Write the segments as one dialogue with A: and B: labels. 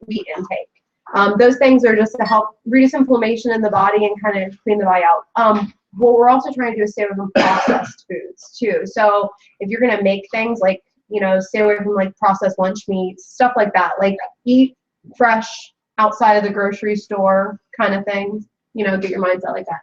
A: wheat intake. Those things are just to help reduce inflammation in the body and kind of clean the body out. What we're also trying to do is stay away from processed foods too. So if you're going to make things like, you know, stay away from like processed lunch meats, stuff like that, like eat fresh outside of the grocery store kind of things, you know, get your mindset like that.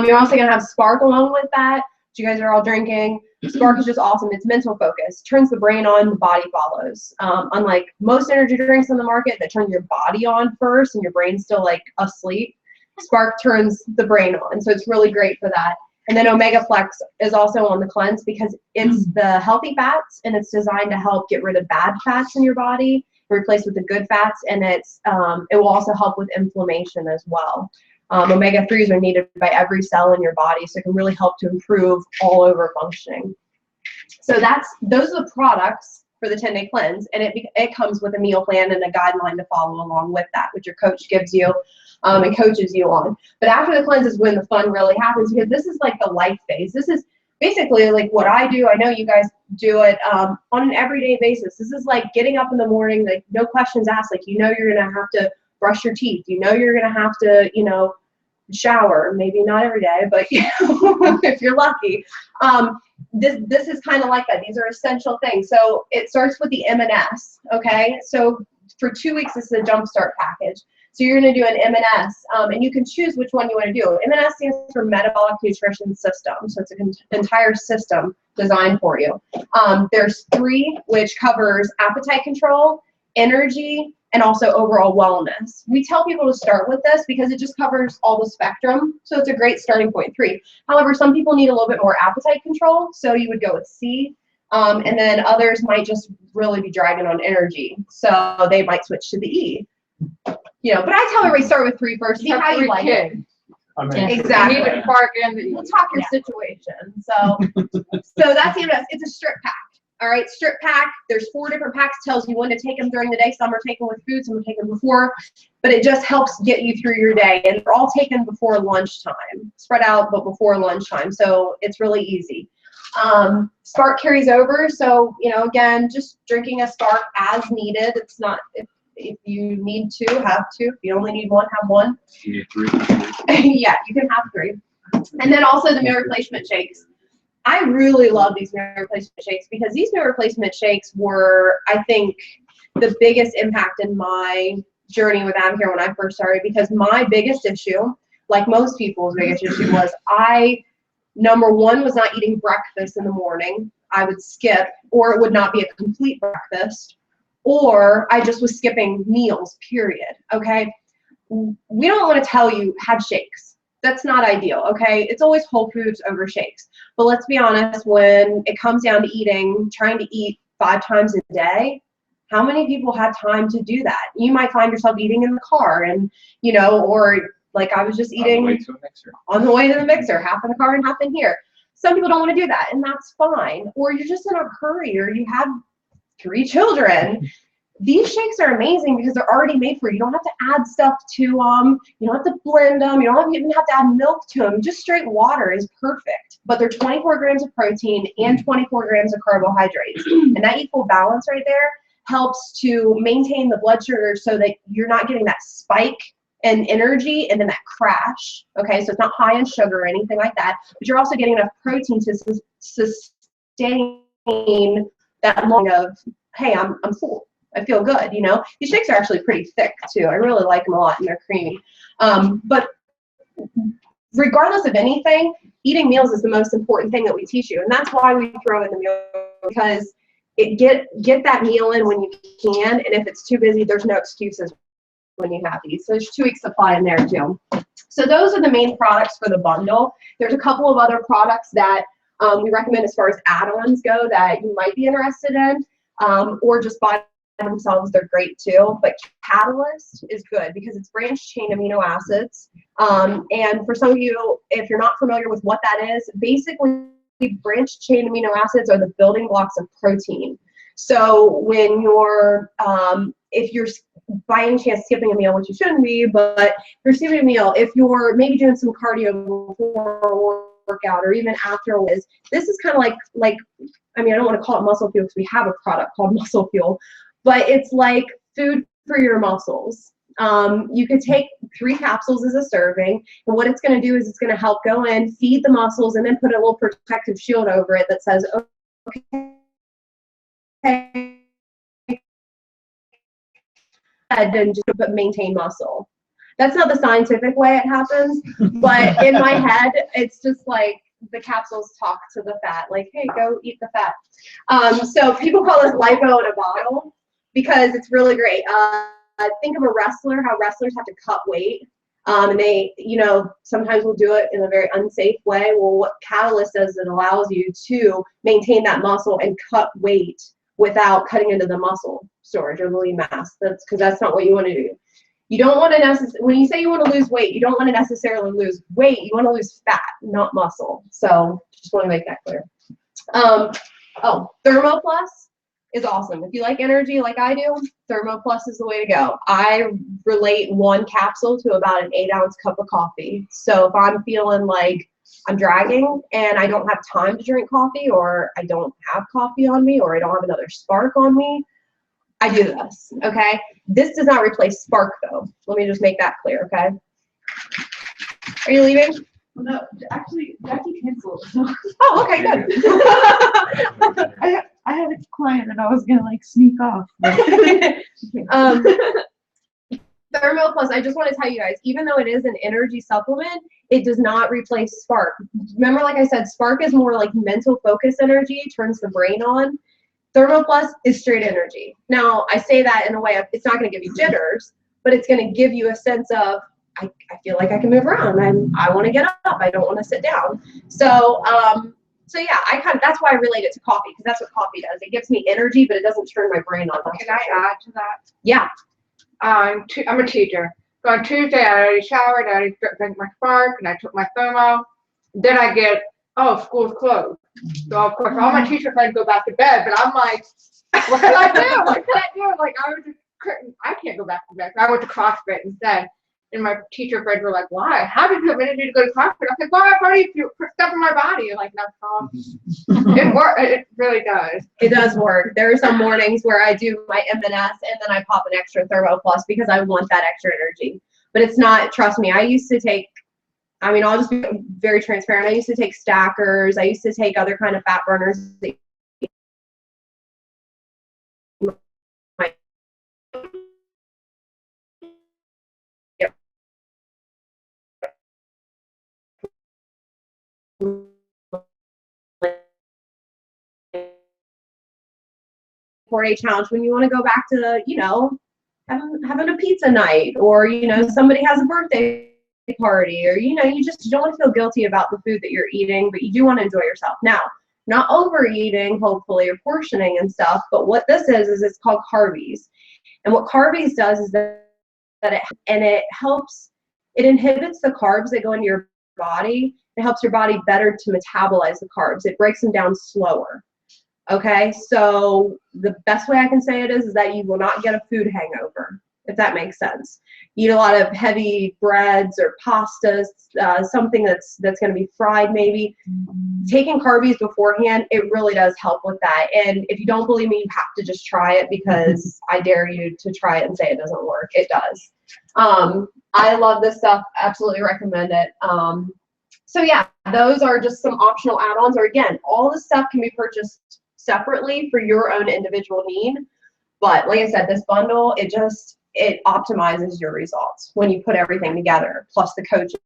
A: You're also going to have Spark along with that. You guys are all drinking. Spark is just awesome. It's mental focus. Turns the brain on, the body follows. Unlike most energy drinks on the market that turn your body on first and your brain's still like asleep, Spark turns the brain on. So it's really great for that. And then Omega Flex is also on the cleanse because it's the healthy fats and it's designed to help get rid of bad fats in your body, replace with the good fats, and it will also help with inflammation as well. Omega-3s are needed by every cell in your body, so it can really help to improve all over functioning. So those are the products for the 10-day cleanse, and it comes with a meal plan and a guideline to follow along with that, which your coach gives you and coaches you on. But after the cleanse is when the fun really happens, because this is like the life phase. This is basically like what I do. I know you guys do it on an everyday basis. This is like getting up in the morning, like no questions asked. Like, you know, you're gonna have to brush your teeth. You know, you're gonna have to, you know, shower. Maybe not every day, but you know, if you're lucky. This is kind of like that. These are essential things. So it starts with the M&S. Okay, so for 2 weeks, this is a jumpstart package. So you're going to do an M&S, and you can choose which one you want to do. M&S stands for Metabolic Nutrition System, so it's an entire system designed for you. There's 3, which covers appetite control, energy, and also overall wellness. We tell people to start with this because it just covers all the spectrum, so it's a great starting point, 3. However, some people need a little bit more appetite control, so you would go with C, and then others might just really be dragging on energy, so they might switch to the E. You know, but I tell everybody start with 3 first, see how you like it. Exactly. We'll talk your situation. So that's the It's a strip pack. All right, strip pack. There's 4 different packs. Tells you when to take them during the day. Some are taken with food, some are taken before. But it just helps get you through your day. And they're all taken before lunchtime. Spread out, but before lunchtime. So it's really easy. Spark carries over. So, you know, again, just drinking a Spark as needed. It's not... If you need to, have to. If you only need 1, have 1.
B: You need 3.
A: Yeah, you can have 3. And then also the meal replacement shakes. I really love these meal replacement shakes because these meal replacement shakes were, I think, the biggest impact in my journey with AdamCare when I first started, because my biggest issue, like most people's biggest issue, was number 1 was not eating breakfast in the morning. I would skip, or it would not be a complete breakfast. Or I just was skipping meals, period, okay? We don't want to tell you, have shakes. That's not ideal, okay? It's always whole foods over shakes. But let's be honest, when it comes down to eating, trying to eat 5 times a day, how many people have time to do that? You might find yourself eating in the car and, you know, or like I was just eating on the way to the mixer, half in the car and half in here. Some people don't want to do that, and that's fine. Or you're just in a hurry, or you have 3 children. These shakes are amazing because they're already made for you. You don't have to add stuff to them. You don't have to blend them. You don't even have to add milk to them. Just straight water is perfect. But they're 24 grams of protein and 24 grams of carbohydrates. And that equal balance right there helps to maintain the blood sugar so that you're not getting that spike in energy and then that crash. Okay, so it's not high in sugar or anything like that. But you're also getting enough protein to sustain that long of, hey, I'm full. I feel good, you know. These shakes are actually pretty thick too. I really like them a lot, and they're creamy. But regardless of anything, eating meals is the most important thing that we teach you, and that's why we throw in the meal, because get that meal in when you can, and if it's too busy, there's no excuses when you have these. So there's 2 weeks supply in there too. So those are the main products for the bundle. There's a couple of other products that we recommend as far as add-ons go that you might be interested in, or just buy themselves. They're great too. But Catalyst is good because it's branched chain amino acids. And for some of you, if you're not familiar with what that is, basically branched chain amino acids are the building blocks of protein. So when you're, if you're by any chance skipping a meal, which you shouldn't be, but if you're skipping a meal, if you're maybe doing some cardio before workout or even afterwards, this is kind of like, I mean, I don't want to call it muscle fuel because we have a product called Muscle Fuel, but it's like food for your muscles. You could take 3 capsules as a serving, and what it's going to do is it's going to help go in, feed the muscles, and then put a little protective shield over it that says, okay, and just maintain muscle. That's not the scientific way it happens, but in my head, it's just like the capsules talk to the fat, like, hey, go eat the fat. So people call this lipo in a bottle because it's really great. Think of a wrestler, how wrestlers have to cut weight. And they, sometimes will do it in a very unsafe way. Well, what Catalyst does, it allows you to maintain that muscle and cut weight without cutting into the muscle storage or the lean mass. That's because that's not what you want to do. You don't want to when you say you want to lose weight, you don't want to necessarily lose weight. You want to lose fat, not muscle. So just want to make that clear. ThermoPlus is awesome. If you like energy like I do, ThermoPlus is the way to go. I relate 1 capsule to about an 8-ounce cup of coffee. So if I'm feeling like I'm dragging and I don't have time to drink coffee, or I don't have coffee on me, or I don't have another Spark on me, I do this, okay? This does not replace Spark, though. Let me just make that clear, okay? Are you leaving?
B: No, actually, Jackie canceled.
A: Oh, okay, good.
B: I had a client and I was gonna sneak off.
A: ThermoPlus, I just want to tell you guys, even though it is an energy supplement, it does not replace Spark. Remember, like I said, Spark is more like mental focus energy, turns the brain on. ThermoPlus is straight energy. Now, I say that in a way of, it's not going to give you jitters, but it's going to give you a sense of, I feel like I can move around. I want to get up. I don't want to sit down. So yeah, that's why I relate it to coffee, because that's what coffee does. It gives me energy, but it doesn't turn my brain on.
C: Can I add to that?
A: Yeah.
C: I'm a teacher. So on Tuesday, I already showered, I already drank my Spark, and I took my Thermo. Then I get, school's closed. So of course, all my teacher friends go back to bed, but I'm like, what can I do? What can I do? I can't go back to bed. So I went to CrossFit instead. And my teacher friends were like, why? How did you have energy to go to CrossFit? I said, well, I've already put stuff in my body. Like, it works. It really does.
A: It does work. There are some mornings where I do my M&S and then I pop an extra ThermoPlus because I want that extra energy. But it's not, trust me, I used to take, I'll just be very transparent. I used to take stackers. I used to take other kind of fat burners. Four-day challenge when you want to go back to, having a pizza night, or, somebody has a birthday party, or, you don't want to feel guilty about the food that you're eating, but you do want to enjoy yourself. Now, not overeating, hopefully, or portioning and stuff, but what this is it's called Carbies. And what Carbies does is that it helps, it inhibits the carbs that go into your body. It helps your body better to metabolize the carbs. It breaks them down slower. Okay, so the best way I can say it is that you will not get a food hangover, if that makes sense. You eat a lot of heavy breads or pastas, something that's going to be fried maybe. Taking Carbies beforehand, it really does help with that. And if you don't believe me, you have to just try it, because I dare you to try it and say it doesn't work. It does. I love this stuff. Absolutely recommend it. So yeah, those are just some optional add-ons. Or again, all the stuff can be purchased separately for your own individual need. But like I said, this bundle, it optimizes your results when you put everything together, plus the coaching.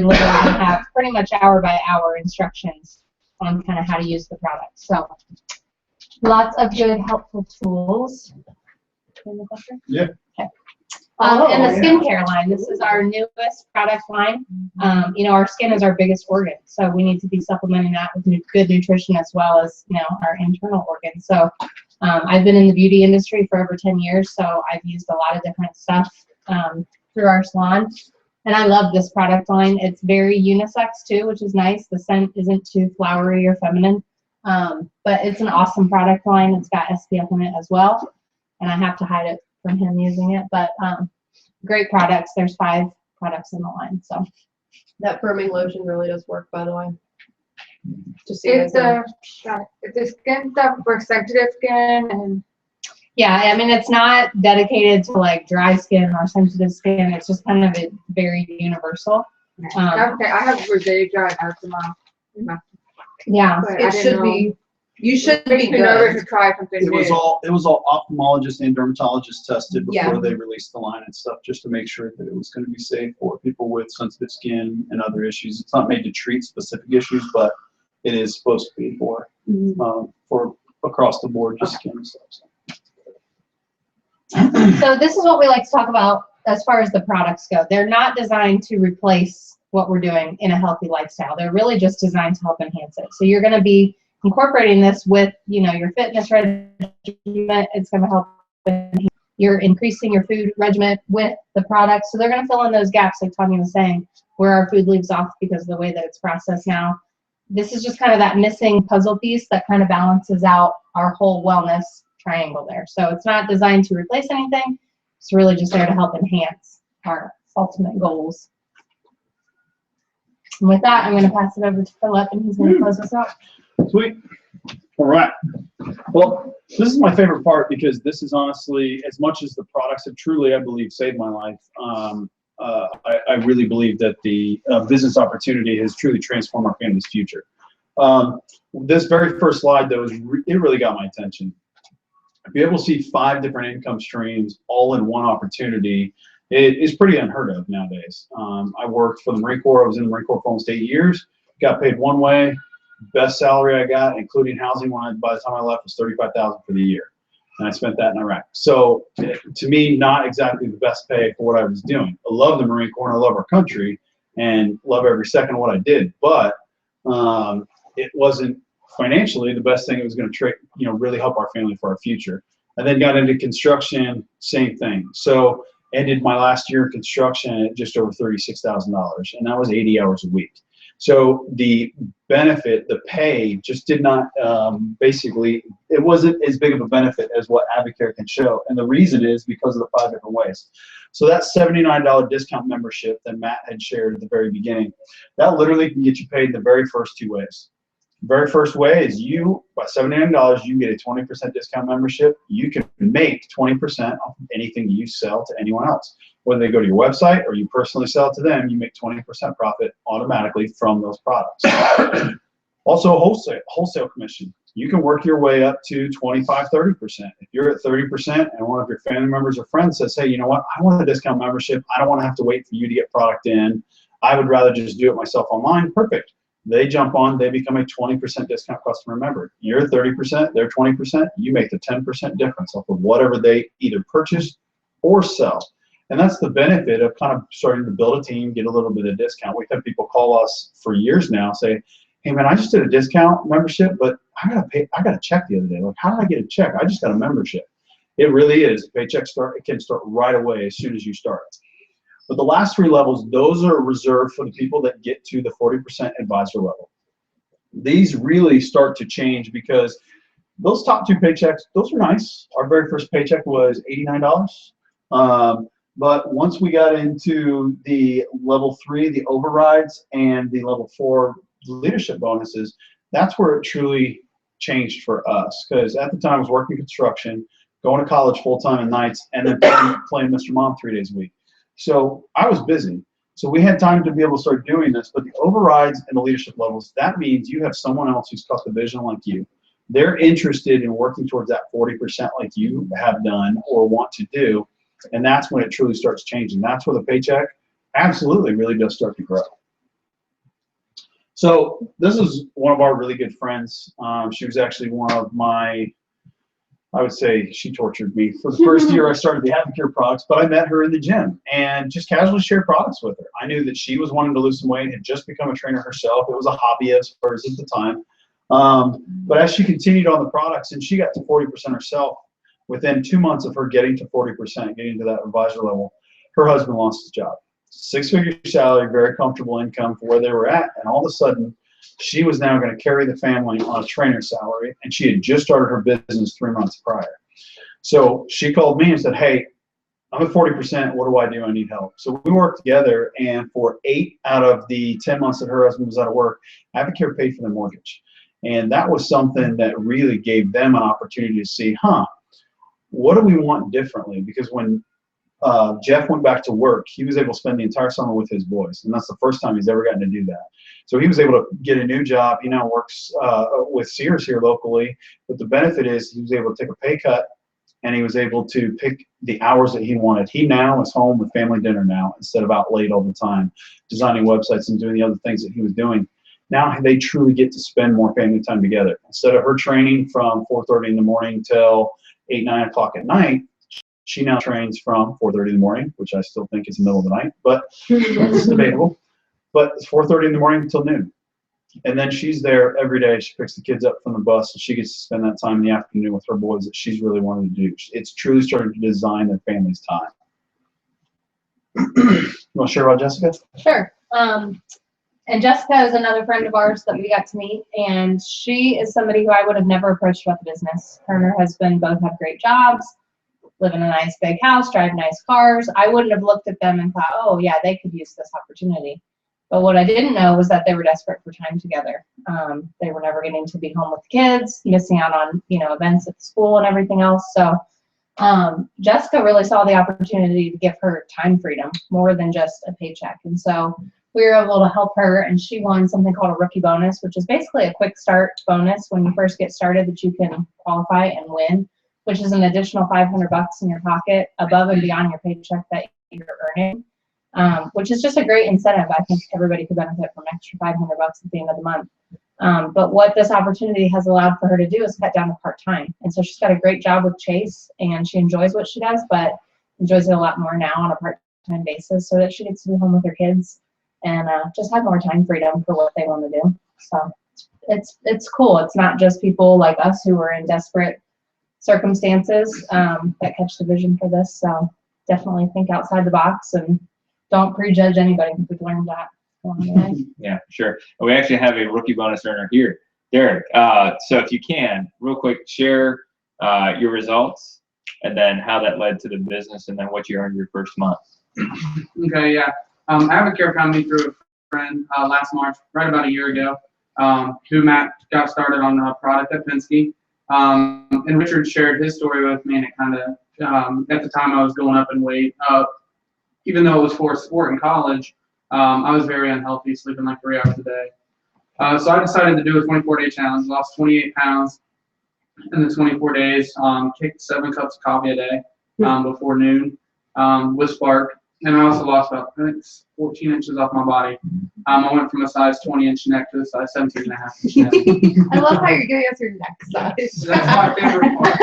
D: literally have pretty much hour by hour instructions on kind of how to use the product. So lots of good, helpful tools.
E: Yeah.
D: Okay. And the skincare line. This is our newest product line. You know, our skin is our biggest organ, so we need to be supplementing that with good nutrition as well as, you know, our internal organs. So I've been in the beauty industry for over 10 years, so I've used a lot of different stuff through our salon. And I love this product line. It's very unisex too, which is nice. The scent isn't too flowery or feminine, but it's an awesome product line. It's got SPF in it as well, and I have to hide it from him using it. But great products. There's 5 products in the line. So
A: That firming lotion really does work, by the way. Just so you guys
C: It's
A: know.
C: it's a skin stuff for sensitive skin, and
D: yeah, I mean, it's not dedicated to like dry skin or sensitive skin. It's just kind of very universal.
C: okay, I have rosacea and eczema.
D: Yeah.
C: But I
A: It
C: didn't
A: should
C: know.
A: be, you should
C: Makes
A: be
C: me nervous
A: good.
C: to try something
E: It was
C: new.
E: all ophthalmologists and dermatologists tested
A: Yeah.
E: before they released the line and stuff, just to make sure that it was going to be safe for people with sensitive skin and other issues. It's not made to treat specific issues, but it is supposed to be for across the board, just skin and stuff. So.
D: So this is what we like to talk about as far as the products go. They're not designed to replace what we're doing in a healthy lifestyle. They're really just designed to help enhance it. So you're going to be incorporating this with, you know, your fitness regimen. It's going to help. You're increasing your food regimen with the products. So they're going to fill in those gaps, like Tanya was saying, where our food leaves off because of the way that it's processed now. This is just kind of that missing puzzle piece that kind of balances out our whole wellness triangle there. So it's not designed to replace anything. It's really just there to help enhance our ultimate goals. And with that, I'm going to pass it over to Philip, and he's going to close us out.
E: Sweet. All right. Well, this is my favorite part because this is honestly, as much as the products have truly, I believe, saved my life, I really believe that the business opportunity has truly transformed our family's future. This very first slide, though, it really got my attention. To be able to see 5 different income streams all in one opportunity, it is pretty unheard of nowadays. I worked for the Marine Corps. I was in the Marine Corps for almost 8 years. Got paid one way. Best salary I got, including housing, by the time I left, was $35,000 for the year, and I spent that in Iraq. So, to me, not exactly the best pay for what I was doing. I love the Marine Corps, and I love our country, and love every second of what I did. But it wasn't financially the best thing. It was going to really help our family for our future. I then got into construction, same thing. So ended my last year in construction at just over $36,000, and that was 80 hours a week. So the benefit, the pay, just did not, basically, it wasn't as big of a benefit as what Advocare can show. And the reason is because of the 5 different ways. So that $79 discount membership that Matt had shared at the very beginning, that literally can get you paid the very first 2 ways. The very first way is by $79, you can get a 20% discount membership. You can make 20% off of anything you sell to anyone else. Whether they go to your website or you personally sell it to them, you make 20% profit automatically from those products. Also, wholesale commission. You can work your way up to 25, 30%. If you're at 30% and one of your family members or friends says, hey, you know what, I want a discount membership. I don't want to have to wait for you to get product in. I would rather just do it myself online. Perfect. They jump on, they become a 20% discount customer member. You're 30%, they're 20%. You make the 10% difference off of whatever they either purchase or sell. And that's the benefit of kind of starting to build a team, get a little bit of discount. We've had people call us for years now, say, hey man, I just did a discount membership, but I got a check the other day. Like, how did I get a check? I just got a membership. It really is. Paycheck it can start right away as soon as you start. But the last 3 levels, those are reserved for the people that get to the 40% advisor level. These really start to change because those top 2 paychecks, those are nice. Our very first paycheck was $89. But once we got into the level 3, the overrides, and the level 4 leadership bonuses, that's where it truly changed for us. Because at the time I was working construction, going to college full-time at nights, and then playing Mr. Mom 3 days a week. So I was busy. So we had time to be able to start doing this. But the overrides and the leadership levels, that means you have someone else who's got the vision like you. They're interested in working towards that 40% like you have done or want to do. And that's when it truly starts changing. That's where the paycheck absolutely really does start to grow. So this is one of our really good friends. She was actually one of my, I would say she tortured me for the first year I started the Advocare products, but I met her in the gym and just casually shared products with her. I knew that she was wanting to lose some weight, had just become a trainer herself. It was a hobby as far as at the time. But as she continued on the products and she got to 40% herself, within 2 months of her getting to 40%, getting to that advisor level, her husband lost his job. 6-figure salary, very comfortable income for where they were at, and all of a sudden, she was now going to carry the family on a trainer salary, and she had just started her business 3 months prior. So she called me and said, hey, I'm at 40%. What do I do? I need help. So we worked together, and for 8 out of the 10 months that her husband was out of work, Advocare paid for their mortgage. And that was something that really gave them an opportunity to see, what do we want differently? Because when Jeff went back to work, he was able to spend the entire summer with his boys, and that's the first time he's ever gotten to do that. So he was able to get a new job. He now works with Sears here locally, but the benefit is he was able to take a pay cut, and he was able to pick the hours that he wanted. He now is home with family dinner now instead of out late all the time, designing websites and doing the other things that he was doing. Now they truly get to spend more family time together. Instead of her training from 4:30 in the morning till 8, 9 o'clock at night, she now trains from 4:30 in the morning, which I still think is the middle of the night, but it's debatable. But it's 4:30 in the morning until noon. And then she's there every day. She picks the kids up from the bus, and she gets to spend that time in the afternoon with her boys that she's really wanted to do. It's truly starting to design their family's time. You want to share about Jessica?
D: Sure. And Jessica is another friend of ours that we got to meet, and she is somebody who I would have never approached about the business. Her and her husband both have great jobs, live in a nice big house, drive nice cars. I wouldn't have looked at them and thought, oh yeah, they could use this opportunity. But what I didn't know was that they were desperate for time together. They were never getting to be home with the kids, missing out on, events at the school and everything else. So Jessica really saw the opportunity to give her time freedom more than just a paycheck. And so we were able to help her, and she won something called a rookie bonus, which is basically a quick start bonus when you first get started that you can qualify and win, which is an additional $500 in your pocket above and beyond your paycheck that you're earning, which is just a great incentive. I think everybody could benefit from an extra $500 at the end of the month. But what this opportunity has allowed for her to do is cut down to part-time. And so she's got a great job with Chase, and she enjoys what she does, but enjoys it a lot more now on a part-time basis so that she gets to be home with her kids and just have more time freedom for what they want to do. So it's cool. It's not just people like us who are in desperate circumstances that catch the vision for this. So definitely think outside the box and don't prejudge anybody. We've learned that along the way.
F: Yeah, sure. And we actually have a rookie bonus earner here, Derek. So if you can, real quick, share your results and then how that led to the business and then what you earned your first month.
G: Okay, yeah. Advocare found me through a friend last March, right about a year ago, who Matt got started on a product at Penske. And Richard shared his story with me, and it kind of, at the time I was going up in weight. Even though it was for sport in college, I was very unhealthy, sleeping like 3 hours a day. So I decided to do a 24-day challenge, lost 28 pounds in the 24 days, kicked 7 cups of coffee a day before noon with Spark. And I also lost about, I think, 14 inches off my body. I went from a size 20-inch neck to a size 17.5-inch neck.
A: I love how you're giving us your neck size.
G: That's my favorite part.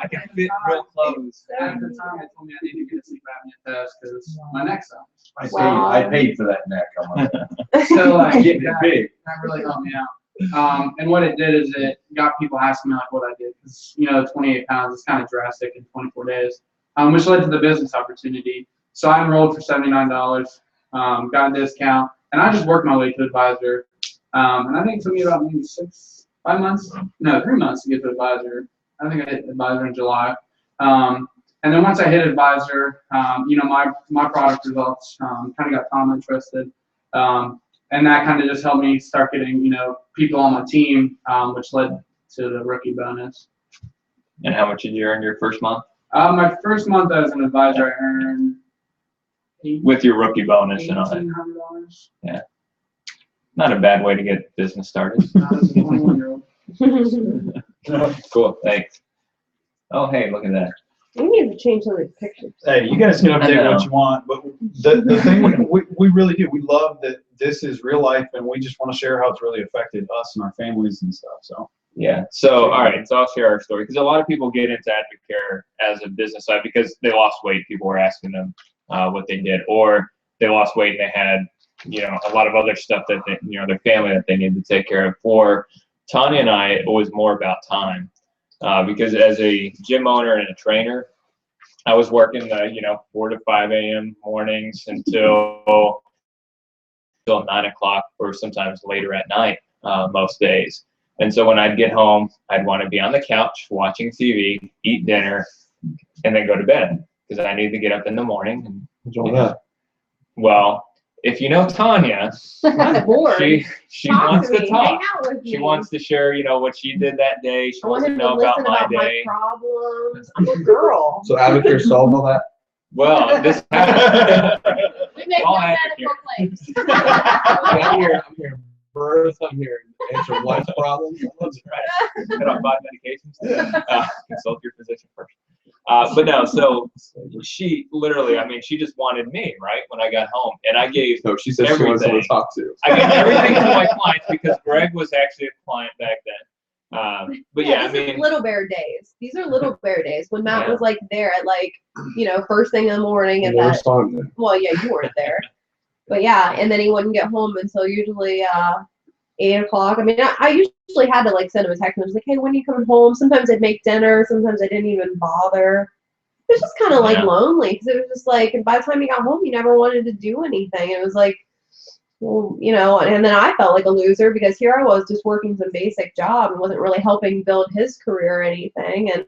F: I can fit real close.
G: At the time, they told me I needed to get a sleep apnea test because my neck's up.
A: Wow.
H: I paid for that neck.
G: So like,
F: Getting it big.
G: that really helped me out. And what it did is it got people asking me like what I did, because 28 pounds is kind of drastic in 24 days, which led to the business opportunity. So I enrolled for $79, got a discount, and I just worked my way to advisor. And I think it took me about maybe 3 months to get to advisor. I think I hit advisor in July. And then once I hit advisor, my product results kind of got Tom interested. And that kind of just helped me start getting, people on my team, which led to the rookie bonus.
F: And how much did you earn your first month?
G: My first month as an advisor, I earned
F: With your rookie bonus and all that.
G: $1,800.
F: Yeah. Not a bad way to get business started.
G: As a 21-year-old.
F: Cool, thanks. Oh, hey, look at that.
A: We need to change some of these pictures.
E: Hey, you guys can
F: I
E: update
F: know.
E: what you want, but the thing, we really do, we love that this is real life, and we just want to share how it's really affected us and our families and stuff, so.
F: Yeah. So, all right. So I'll share our story because a lot of people get into Advocare as a business side because they lost weight. People were asking them what they did, or they lost weight and they had, a lot of other stuff that they, their family that they needed to take care of. For Tanya and I, it was more about time because as a gym owner and a trainer, I was working 4 to 5 a.m. mornings until 9 o'clock or sometimes later at night most days. And so when I'd get home, I'd want to be on the couch watching TV, eat dinner, and then go to bed because I needed to get up in the morning. And, well, if you know Tanya,
A: I'm bored.
F: she
A: Talk
F: wants
A: to
F: to
A: me.
F: talk.
A: Hang out with
F: She
A: me.
F: wants to share, what she did that day. She
A: I want
F: wants to
A: him to
F: know about
A: listen
F: my
A: about my
F: day.
A: problems. I'm a girl.
H: So Advocare solved all that?
F: Well, this happened.
D: We make
F: All
D: no
F: Advocare.
D: medical claims.
H: I'm hearing birth, I'm hearing answer wife's problems.
F: That's right. Hit on 5 medications. Consult your physician first. But no, so she literally, she just wanted me, right, when I got home. And I gave
H: No, she said she wanted someone to talk to.
F: I gave everything to my clients because Greg was actually a client back then. But yeah,
A: this is Little Bear days. These are Little Bear days when Matt
F: Yeah.
A: was like there at first thing in the morning and
H: Never
A: that.
H: saw him then.
A: Well, yeah, you weren't there. But yeah, and then he wouldn't get home until usually 8 o'clock. I usually had to send him a text and I was like, hey, when are you coming home? Sometimes I'd make dinner. Sometimes I didn't even bother. It was just kind of
F: Yeah.
A: lonely because it was just and by the time he got home, he never wanted to do anything. It was well, and then I felt like a loser because here I was just working some basic job and wasn't really helping build his career or anything. And